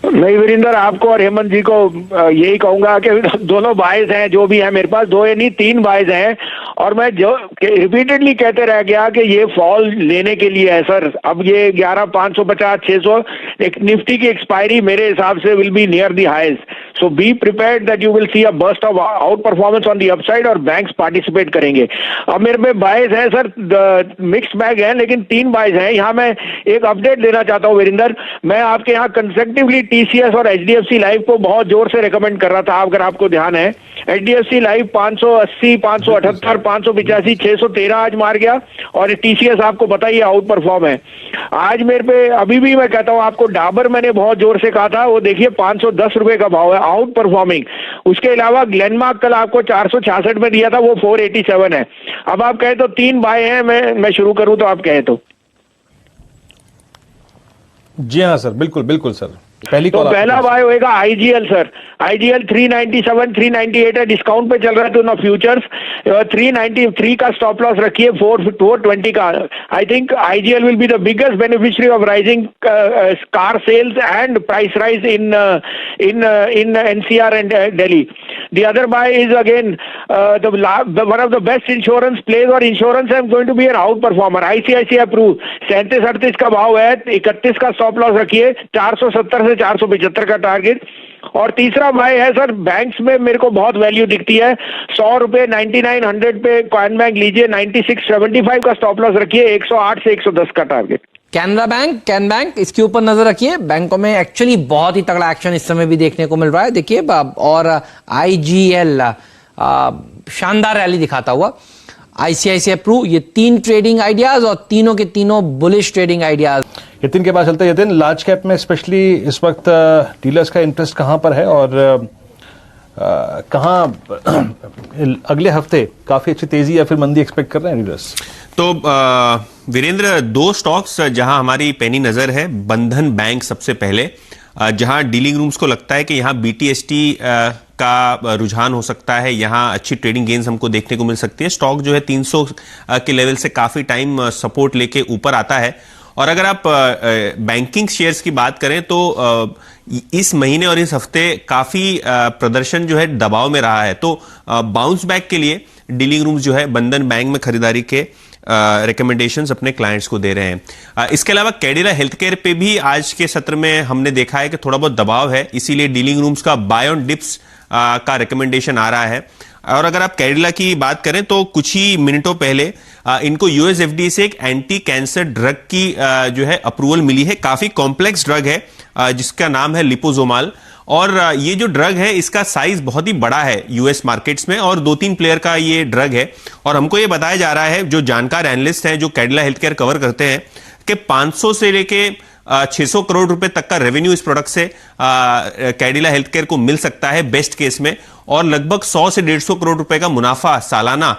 नहीं वीरेंद्र, आपको और हेमंत जी को यही कहूंगा कि दोनों बाइज हैं, जो भी है मेरे पास, दो या नहीं 3 बाइज हैं, और मैं जो रिपीटेडली कहते रह गया कि ये फॉल लेने के लिए है सर। अब ये 11,550 600 एक निफ्टी की एक्सपायरी मेरे हिसाब से will be near the highest, so be prepared that you will see a burst of out performance on the upside, और बैंक्स पार्टिसिपेट करेंगे। अब मेरे पे बाइज है सर, मिक्स बैग है, लेकिन 3 बाइज हैं। यहाँ मैं एक अपडेट देना चाहता हूँ वीरेंद्र, मैं आपके यहाँ कंसेक्टिवली टीसीएस और एचडीएफसी लाइफ को बहुत जोर से रेकमेंड कर रहा था, अगर आपको ध्यान है। एचडीएफसी लाइफ 580, 578, 585, 613 आज मार गया, और टीसीएस आपको पता ही आउट परफॉर्म है आज मेरे पे। अभी भी मैं कहता हूं आपको, डाबर मैंने बहुत जोर से कहा था, वो देखिए 510 रुपए का भाव है, आउट परफॉर्मिंग। उसके अलावा ग्लेनमार्क कल आपको 466 में दिया था, वो 487 है। अब आप कहे तो 3 बाय हैं, मैं शुरू करूं तो आप कहे तो? जी हाँ सर, बिल्कुल बिल्कुल सर। पहली तो पहला बाय होएगा आईजीएल सर। आईजीएल 397 398 है, डिस्काउंट पे चल रहा है तो ना फ्यूचर्स 393 का स्टॉप लॉस रखिए, 420 का। I think IGL will be the biggest beneficiary of rising car sales and price rise in NCR and Delhi. The other buy is again one of the best insurance plays, और insurance is going to be an out performer. ICICI Pru 37-38 का भाव है, 31 का stop loss रखिए, 470 से 475 का target. और तीसरा बाय है सर, बैंक्स में मेरे को बहुत वैल्यू दिखती है, 100 रुपए 9900 पे कॉइन बैंक लीजिए, 9675 का स्टॉप लॉस रखिए, 108 से 110 का target. Canara bank, can bank, इसके ऊपर नजर रखिए। बैंकों में एक्चुअली बहुत ही तगड़ा एक्शन इस समय भी देखने को मिल रहा है, देखिए। और आईजीएल शानदार रैली दिखाता हुआ, आईसीआईसीआई प्रू, ये 3 ट्रेडिंग आइडियाज और तीनों के तीनों बुलिश ट्रेडिंग आइडियाज। यतिन के पास चलते हैं। यतिन, लार्ज कैप में स्पेशली इस वक्त डीलर्स का इंटरेस्ट कहां पर है, और कहां अगले हफ्ते काफी अच्छी तेजी या फिर मंदी एक्सपेक्ट कर रहे हैं डीलर्स? तो वीरेंद्र, 2 स्टॉक्स जहां हमारी पैनी नजर है, बंधन बैंक सबसे पहले, जहां डीलिंग रूम्स को लगता है कि यहां बीटीएसटी का रुझान हो सकता है, यहां अच्छी ट्रेडिंग गेन्स हमको देखने को मिल सकती है। स्टॉक जो है 300 के लेवल से काफी टाइम सपोर्ट लेके ऊपर आता है। और अगर आप बैंकिंग शेयर्स की बात करें तो इस महीने और इस हफ्ते काफी प्रदर्शन जो है दबाव में रहा है, तो बाउंस बैक के लिए डीलिंग रूम्स जो है बंधन बैंक में खरीदारी के रिकमेंडेशंस अपने क्लाइंट्स को दे रहे हैं। इसके अलावा कैडिला हेल्थकेयर पे भी आज के सत्र में हमने देखा है कि थोड़ा बहुत दबाव है, इसीलिए डीलिंग रूम्स का बाय ऑन डिप्स का रिकमेंडेशन आ रहा है। और अगर आप कैडिला की बात करें तो कुछ ही मिनटों पहले इनको यूएस एफडीए से एक एंटी कैंसर ड्रग की जो है अप्रूवल मिली है। काफी कॉम्प्लेक्स ड्रग है जिसका नाम है लिपोजोमाल, और ये जो ड्रग है इसका साइज बहुत ही बड़ा है यूएस मार्केट्स में, और 2-3 प्लेयर का ये ड्रग है। और हमको ये बताया जा रहा है, जो जानकार एनालिस्ट हैं जो कैडिला हेल्थकेयर कवर करते हैं, कि 500 से लेके 600 करोड़ रुपए तक का रेवेन्यू इस प्रोडक्ट से कैडिला हेल्थकेयर को मिल सकता है बेस्ट केस में, और लगभग 100 से 150 करोड़ रुपए का मुनाफा सालाना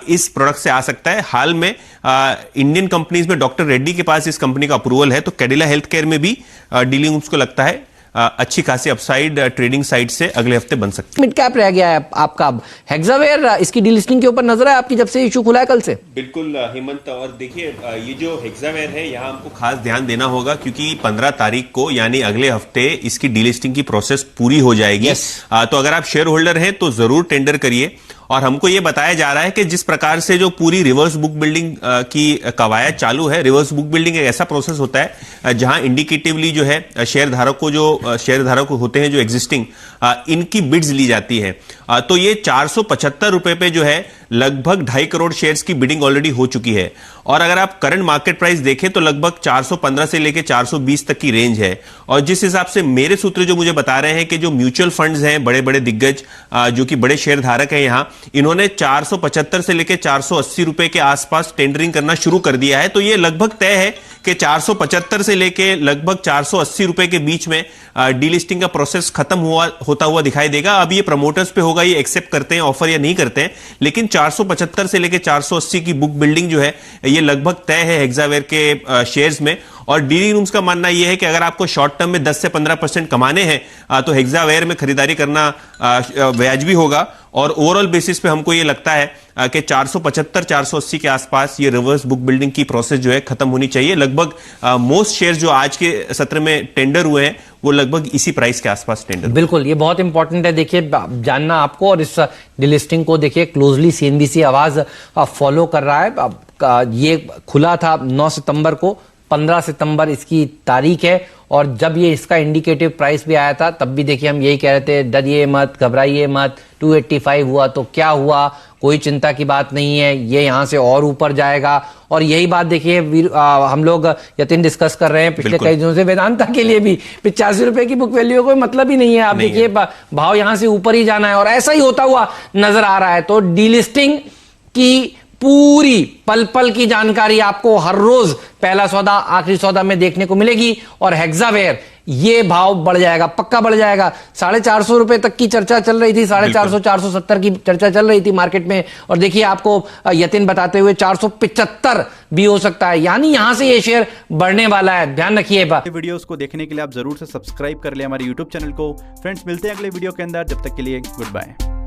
इस प्रोडक्ट से आ सकता है। हाल में इंडियन कंपनीज में डॉक्टर रेड्डी के पास इस कंपनी का अप्रूवल है, तो कैडिला हेल्थकेयर में भी डीलिंग उसको लगता है अच्छी खासी अपसाइड ट्रेडिंग साइड से अगले हफ्ते बन सकती है। मिड कैप रह गया है आपका। हेक्सावेयर, इसकी डीलिस्टिंग के ऊपर नजर है आपकी जब से इशू खुला है कल से? बिल्कुल हेमंत, और देखिए ये जो हेक्सावेयर है यहाँ हमको खास ध्यान देना होगा, क्योंकि 15 तारीख को यानी अगले हफ्ते इसकी डीलिस्टिंग की प्रोसेस पूरी हो जाएगी। तो अगर आप शेयर होल्डर हैं तो जरूर टेंडर करिए। और हमको यह बताया जा रहा है कि जिस प्रकार से जो पूरी रिवर्स बुक बिल्डिंग की कवायद चालू है, रिवर्स बुक बिल्डिंग एक ऐसा प्रोसेस होता है जहां इंडिकेटिवली जो है शेयरधारक होते हैं जो एग्जिस्टिंग, इनकी बिड्स ली जाती है। तो ये 475 रुपए पे जो है लगभग 2.5 करोड़ शेयर्स की बिडिंग ऑलरेडी हो चुकी है। और अगर आप करंट मार्केट प्राइस देखें तो लगभग 415 से लेकर 420 तक की रेंज है। और जिस हिसाब से मेरे सूत्र जो मुझे बता रहे हैं कि जो म्यूचुअल फंड्स हैं, बड़े बड़े दिग्गज जो कि बड़े शेयर धारक हैं यहां, इन्होंने 475 से लेकर 480 रुपए के आसपास टेंडरिंग करना शुरू कर दिया है। तो ये लगभग तय है कि 475 से लेकर लगभग 480 रुपए के बीच में डीलिस्टिंग का प्रोसेस खत्म होता हुआ दिखाई देगा। अब ये प्रमोटर्स पे होगा, ये एक्सेप्ट करते हैं ऑफर या नहीं करते हैं, लेकिन 475 से लेकर 480 की बुक बिल्डिंग जो है ये लगभग तय है हेक्सावेयर के शेयर्स में। और डीलिंग रूम्स का मानना यह है कि अगर आपको शॉर्ट टर्म में 10 से 15% कमाने हैं तो हेक्सावेयर में खरीदारी करना वाजिबी होगा। और ओवरऑल बेसिस पे हमको ये लगता है कि 475-480 के आसपास ये रिवर्स बुक बिल्डिंग की प्रोसेस जो है खत्म होनी चाहिए। लगभग मोस्ट शेयर जो आज के सत्र में टेंडर हुए हैं वो लगभग इसी प्राइस के आसपास टेंडर। बिल्कुल, ये बहुत इंपॉर्टेंट है देखिए जानना आपको, और इस डिलिस्टिंग को देखिए क्लोजली सीएनबीसी आवाज फॉलो कर रहा है। ये खुला था 9 सितंबर को, 15 सितंबर इसकी तारीख है, और जब ये इसका इंडिकेटिव प्राइस भी आया था तब भी देखिए हम यही कह रहे थे, डरिए मत, घबराइए मत, 285 हुआ तो क्या हुआ, कोई चिंता की बात नहीं है, ये यहां से और ऊपर जाएगा। और यही बात देखिए हम लोग यतिन डिस्कस कर रहे हैं पिछले कई दिनों से, वेदांता के लिए भी 85 रुपए की बुक वैल्यू कोई मतलब ही नहीं है। आप देखिए भाव यहां से ऊपर ही जाना है और ऐसा ही होता हुआ नजर आ रहा है। तो डीलिस्टिंग की पूरी पल पल की जानकारी आपको हर रोज पहला सौदा आखिरी सौदा में देखने को मिलेगी, और हेक्सावेयर ये भाव बढ़ जाएगा, पक्का बढ़ जाएगा। 450 रुपए तक की चर्चा चल रही थी, 450 470 की चर्चा चल रही थी मार्केट में, और देखिए आपको यतिन बताते हुए 475 भी हो सकता है, यानी यहां से ये शेयर बढ़ने वाला है, ध्यान रखिए। वीडियोस को देखने के लिए आप जरूर से सब्सक्राइब कर ले हमारे YouTube चैनल को। फ्रेंड्स, मिलते हैं अगले वीडियो के अंदर, जब तक के लिए गुड बाय।